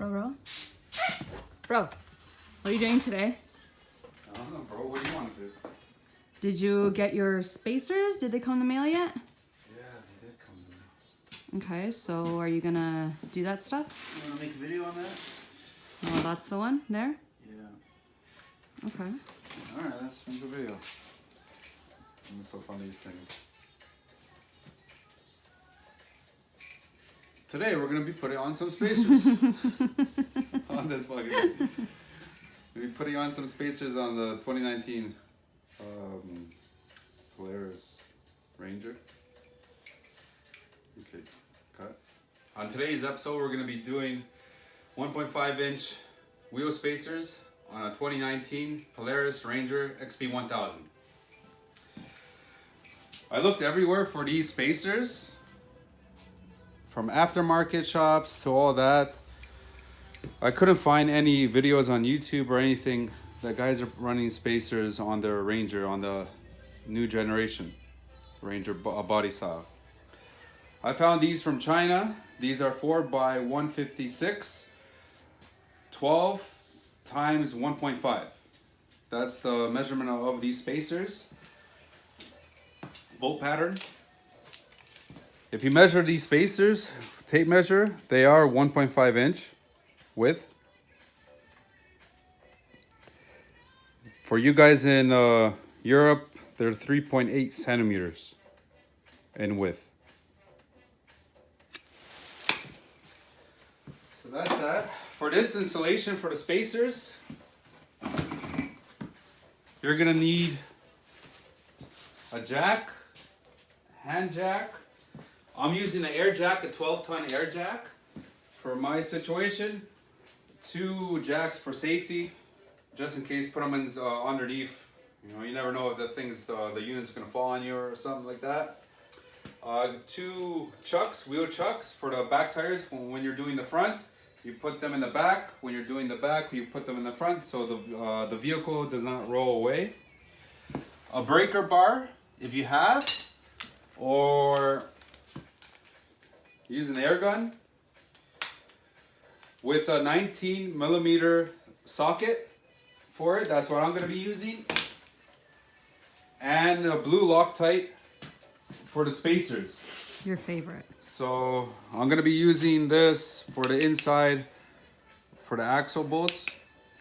Bro. Bro, what are you doing today? I don't know, bro. What do you want to do? Did you get your spacers? Did they come in the mail yet? Yeah, they did come in. Okay, so are you gonna do that stuff? You want to make a video on that? Oh, that's the one there? Yeah. Okay. Alright, let's make a video. I'm so fun of these things. Today we're going to be putting on some spacers. On this fucking thing. We'll be putting on some spacers on the 2019 Polaris Ranger. Okay, cut. On today's episode we're going to be doing 1.5 inch wheel spacers on a 2019 Polaris Ranger XP1000. I looked everywhere for these spacers, from aftermarket shops to all that. I couldn't find any videos on YouTube or anything that guys are running spacers on their Ranger, on the new generation Ranger body style. I found these from China. These are 4x156, 12 times 1.5. That's the measurement of these spacers. Bolt pattern. If you measure these spacers, tape measure, they are 1.5 inch width. For you guys in Europe, they're 3.8 centimeters in width. So that's that. For this installation, for the spacers, you're gonna need a jack, hand jack. I'm using an air jack, a 12-ton air jack for my situation. 2 jacks for safety, just in case. Put them in underneath. You know, you never know if the thing's the unit's gonna fall on you or something like that. 2 chucks, wheel chucks for the back tires. When you're doing the front, you put them in the back. When you're doing the back, you put them in the front so the vehicle does not roll away. A breaker bar, if you have, or use an air gun with a 19 millimeter socket for it. That's what I'm going to be using. And a blue Loctite for the spacers. Your favorite. So I'm going to be using this for the inside, for the axle bolts.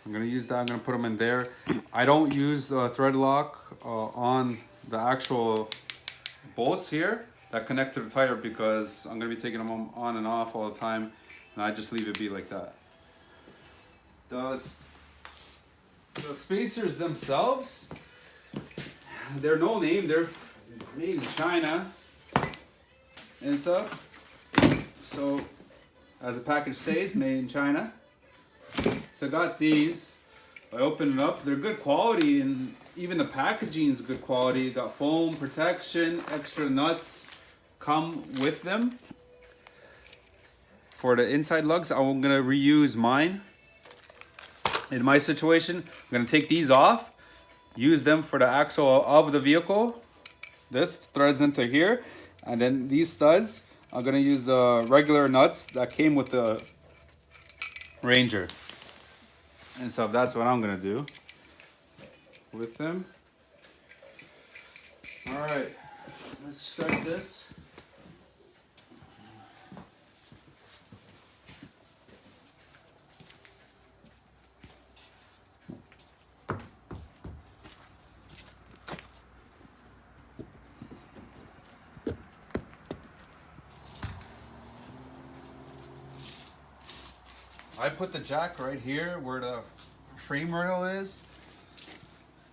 I'm going to use that. I'm going to put them in there. I don't use the thread lock on the actual bolts here that connect to the tire, because I'm going to be taking them on and off all the time, and I just leave it be like that. The spacers themselves, they're no name. They're made in China and stuff. So, as the package says, made in China. So I got these. I opened it up. They're good quality, and even the packaging is good quality. Got foam protection, extra nuts come with them. For the inside lugs, I'm gonna reuse mine. In my situation, I'm gonna take these off, use them for the axle of the vehicle. This threads into here, and then these studs, I'm gonna use the regular nuts that came with the Ranger. And so that's what I'm gonna do with them. All right, let's start this. I put the jack right here where the frame rail is,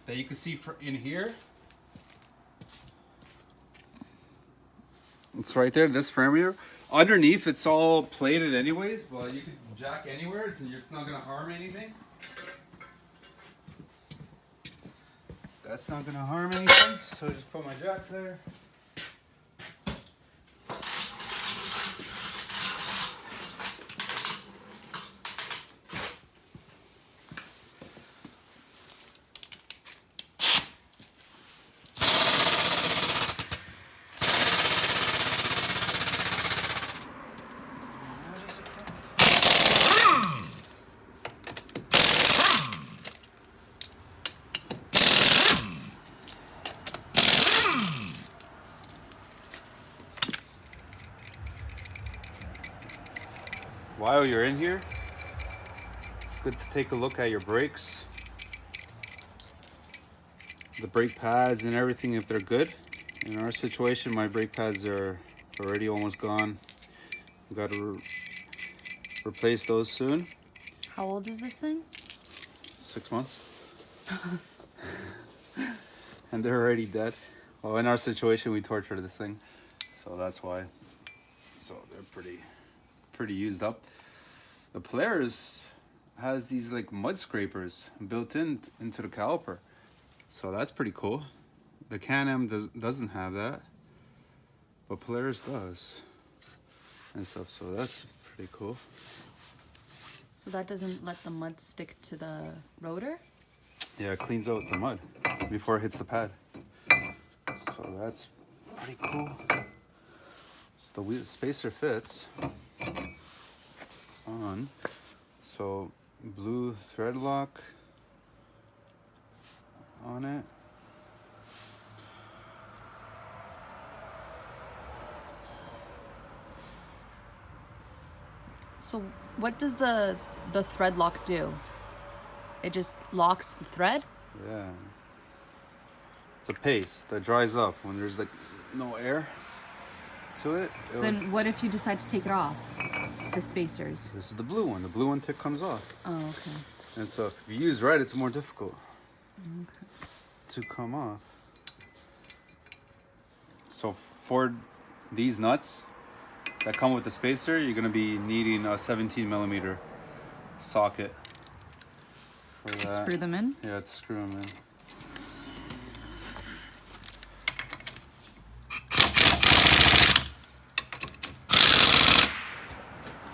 that you can see in here. It's right there, this frame rail. Underneath, it's all plated anyways, but you can jack anywhere, it's not gonna harm anything. That's not gonna harm anything, so I just put my jack there. while you're in here, it's good to take a look at your brakes, the brake pads and everything, if they're good. In our situation, my brake pads are already almost gone. We've got to replace those soon. How old is this thing? 6 months. And they're already dead. Well, in our situation, we tortured this thing, so that's why. So they're pretty used up. The Polaris has these like mud scrapers built into the caliper, so that's pretty cool. The Can-Am doesn't have that, but Polaris does and stuff, so that's pretty cool. So that doesn't let the mud stick to the rotor? Yeah, it cleans out the mud before it hits the pad. So that's pretty cool. So the wheel spacer fits on. So blue thread lock on it. So what does the thread lock do? It just locks the thread? Yeah. It's a paste that dries up when there's like no air to it. So then what if you decide to take it off? The spacers. This is the blue one. The blue one comes off. Oh, okay. And so if you use right, it's more difficult to come off. So for these nuts that come with the spacer, you're going to be needing a 17mm socket. For To that. screw them in? Yeah, to screw them in.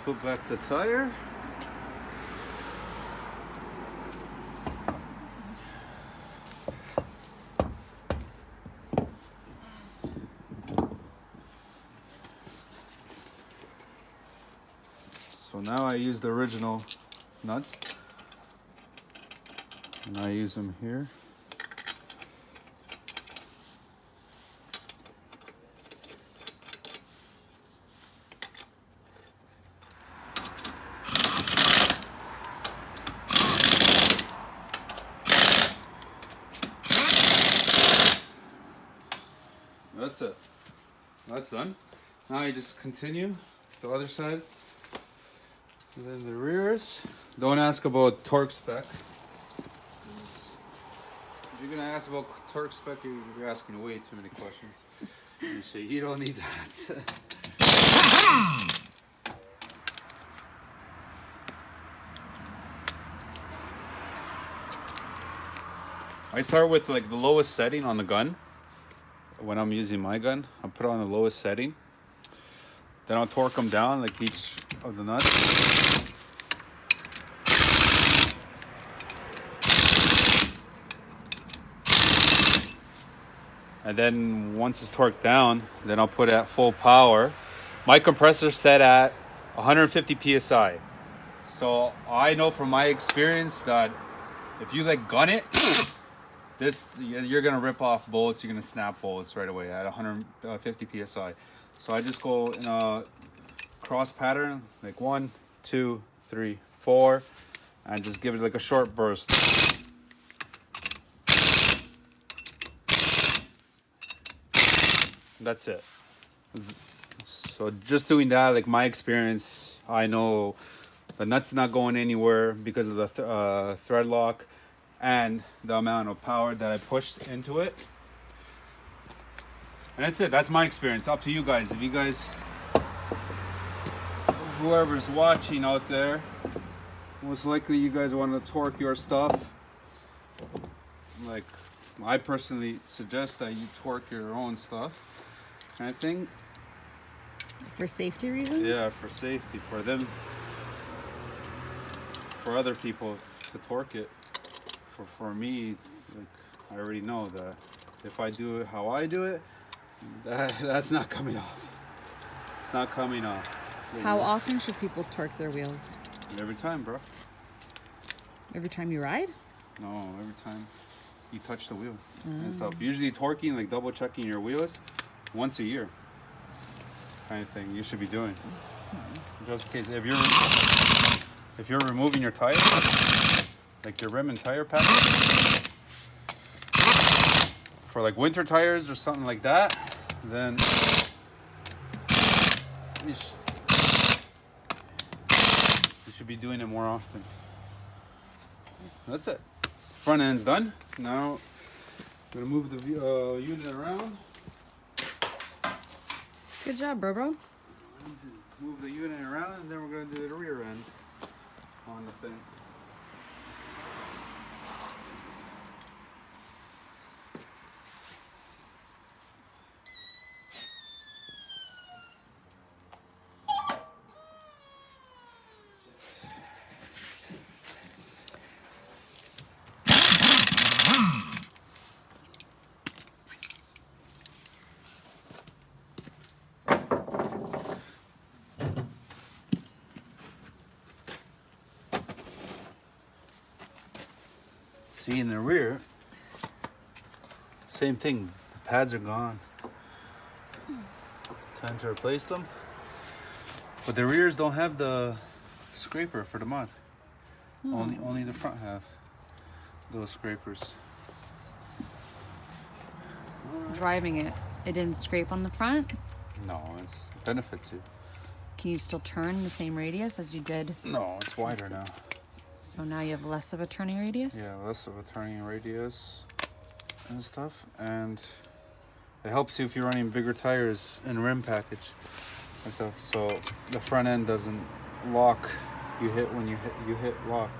Put back the tire. So now I use the original nuts, and I use them here. That's it. That's done. Now you just continue the other side. And then the rears. Don't ask about torque spec. If you're gonna ask about torque spec, you're asking way too many questions. You say you don't need that. I start with like the lowest setting on the gun. When I'm using my gun, I'll put it on the lowest setting. Then I'll torque them down like each of the nuts. And then once it's torqued down, then I'll put it at full power. My compressor's set at 150 PSI. So I know from my experience that if you like gun it, you're gonna rip off bolts, you're gonna snap bolts right away at 150 PSI. So I just go in a cross pattern, like 1, 2, 3, 4, and just give it like a short burst. That's it. So just doing that, like my experience, I know the nut's not going anywhere because of the thread lock and the amount of power that I pushed into it. And that's it. That's my experience. Up to you guys. If you guys, whoever's watching out there, most likely you guys want to torque your stuff. Like, I personally suggest that you torque your own stuff, kind of thing. For safety reasons? Yeah, for safety, for them, for other people to torque it. For me, like, I already know that if I do it how I do it, that's not coming off. It's not coming off. How often should people torque their wheels? Every time, bro. Every time you ride? No, every time you touch the wheel and stuff. Usually torquing, like double checking your wheels once a year kind of thing you should be doing. Just in case, if you're removing your tires, like your rim and tire package, for like winter tires or something like that, then you should be doing it more often. That's it. Front end's done. Now I'm gonna move the unit around. Good job, bro. Move the unit around, and then we're gonna do the rear end on the thing. See, in the rear, same thing. The pads are gone. Time to replace them. But the rears don't have the scraper for the mud. Only the front have those scrapers. Driving it didn't scrape on the front? No, it benefits you. Can you still turn the same radius as you did? No, it's wider now. So now you have less of a turning radius? Yeah, less of a turning radius and stuff. And it helps you if you're running bigger tires and rim package and stuff. So the front end doesn't lock. You hit when you hit lock.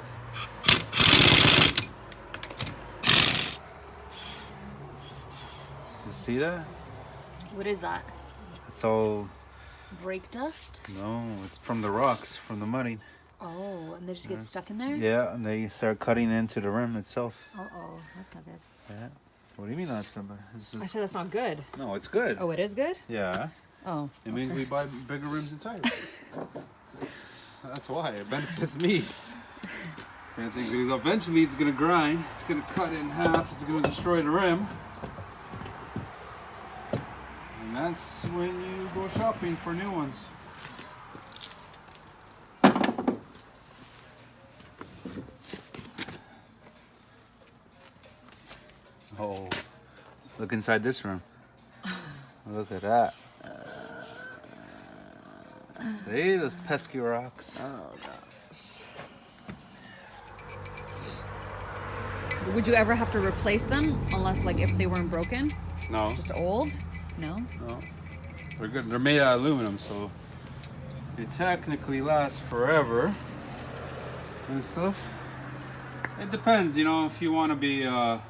You see that? What is that? It's all... Brake dust? No, it's from the rocks, from the mudding. Oh, and they just get stuck in there? Yeah, and they start cutting into the rim itself. Uh-oh, that's not good. Yeah. What do you mean that's not bad? I said that's not good. No, it's good. Oh, it is good? Yeah. Oh. It means we buy bigger rims and tires. That's why. It benefits me. I think because eventually it's going to grind. It's going to cut it in half. It's going to destroy the rim. And that's when you go shopping for new ones. Oh, look inside this room. Look at that. Hey, those pesky rocks. Oh, gosh. Would you ever have to replace them? Unless, like, if they weren't broken? No. Just old? No? No. They're good. They're made out of aluminum, so they technically last forever and stuff. It depends, you know, if you want to be the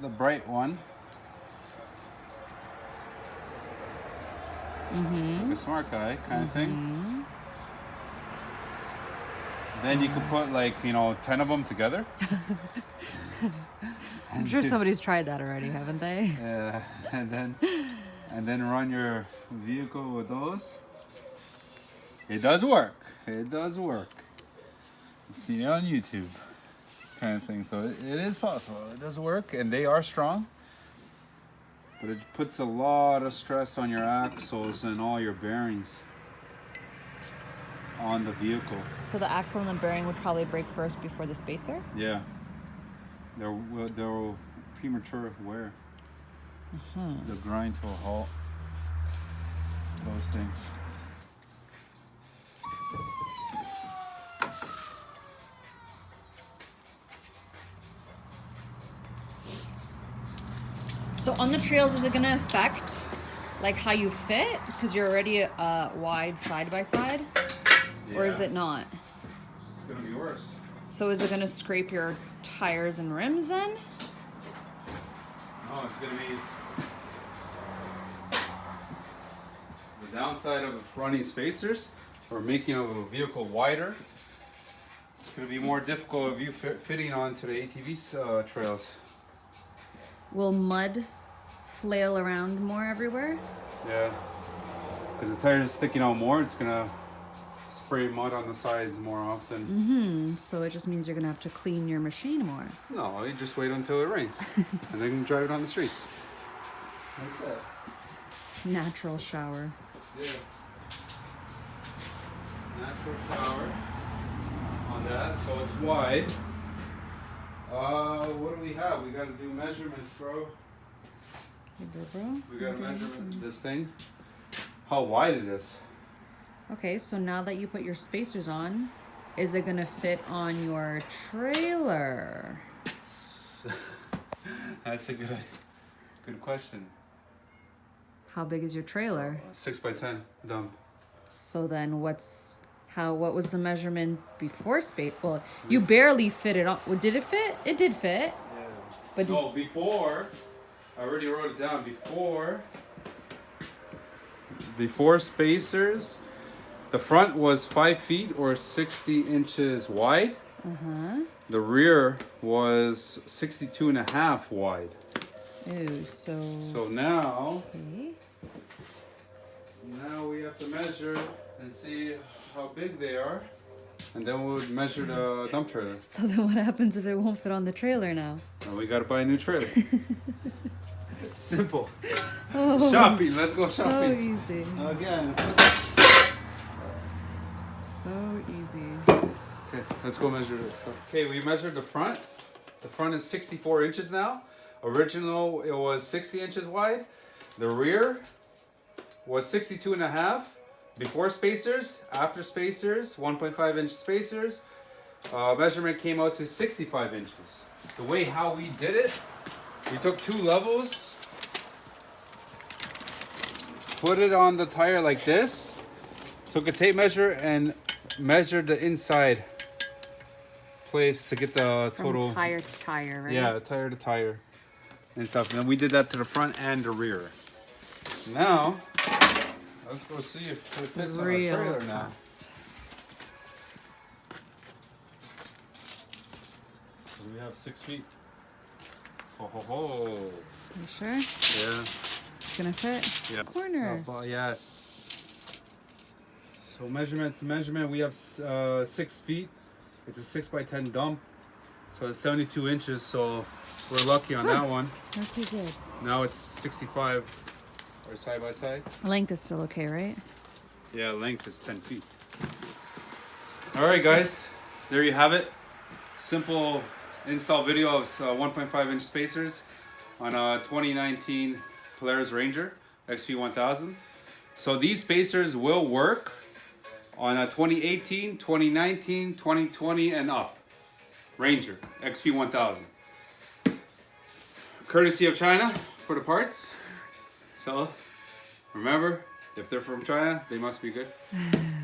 bright one. Like a smart guy kind of thing. Then you could put like, 10 of them together. I'm sure somebody's tried that already, haven't they? Yeah, and then run your vehicle with those. It does work. It does work. You see it on YouTube, kind of thing. So it is possible. It does work, and they are strong. But it puts a lot of stress on your axles and all your bearings on the vehicle. So the axle and the bearing would probably break first before the spacer? Yeah. They'll premature wear. They'll grind to a halt. Those things. So on the trails, is it going to affect like how you fit? Because you're already wide side by side? Yeah. Or is it not? It's going to be worse. So is it going to scrape your tires and rims then? No, it's going to be... The downside of running spacers or making a vehicle wider, it's going to be more difficult of you fitting onto the ATV trails. Will mud flail around more everywhere? Yeah, because the tires sticking out more, it's gonna spray mud on the sides more often. So it just means you're gonna have to clean your machine more. No, you just wait until it rains and then drive it on the streets. That's it. Natural shower. Yeah. Natural shower on that, so it's wide. What do we have? We gotta do measurements, bro. We gotta measure this thing. How wide it is. Okay, so now that you put your spacers on, is it gonna fit on your trailer? That's a good question. How big is your trailer? 6x10 dump. So then what was the measurement before space? Well, you barely fit it on. Well, did it fit? It did fit. Yeah. But no, before, I already wrote it down. Before spacers, the front was 5 feet or 60 inches wide. The rear was 62.5 wide. Ooh, so now, okay. Now we have to measure and see how big they are, and then we'll measure the dump trailer. So then what happens if it won't fit on the trailer now? Well, we gotta buy a new trailer. Simple. Oh, Shopping. Let's go shopping. So easy. Again. So easy. Okay, let's go measure this stuff. Okay, we measured the front. The front is 64 inches now. Original, it was 60 inches wide. The rear was 62.5 before spacers. After spacers, 1.5 inch spacers. Measurement came out to 65 inches. The way how we did it, we took 2 levels, put it on the tire like this, took a tape measure and measured the inside place to get the total. From tire to tire, right? Yeah, tire to tire and stuff. And then we did that to the front and the rear. Now, let's go see if it fits on our trailer now. Fast. So we have 6 feet. Ho ho ho. You sure? Yeah. It's gonna fit? Yeah. Corner. Yes. So measurement to measurement, we have 6 feet. It's a 6x10 dump. So it's 72 inches, so we're lucky on that one. That's pretty good. Now it's 65 or side by side. Length is still okay, right? Yeah, length is 10 feet. All right, guys, there you have it. Simple install video of 1.5 inch spacers on a 2019 Polaris Ranger XP1000. So these spacers will work on a 2018, 2019, 2020 and up Ranger XP1000. Courtesy of China for the parts. So remember, if they're from China, they must be good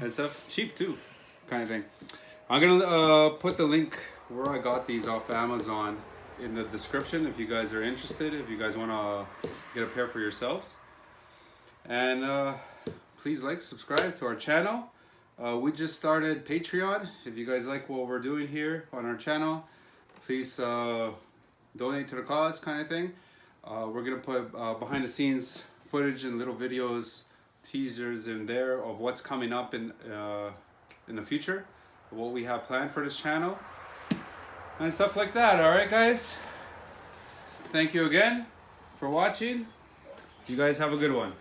and stuff. Cheap too, kind of thing. I'm gonna put the link where I got these off Amazon in the description if you guys are interested, if you guys want to get a pair for yourselves. And please like, subscribe to our channel. We just started Patreon. If you guys like what we're doing here on our channel, please donate to the cause, kind of thing. We're gonna put behind the scenes footage and little videos, teasers in there of what's coming up in the future, what we have planned for this channel, and stuff like that. All right, guys. Thank you again for watching. You guys have a good one.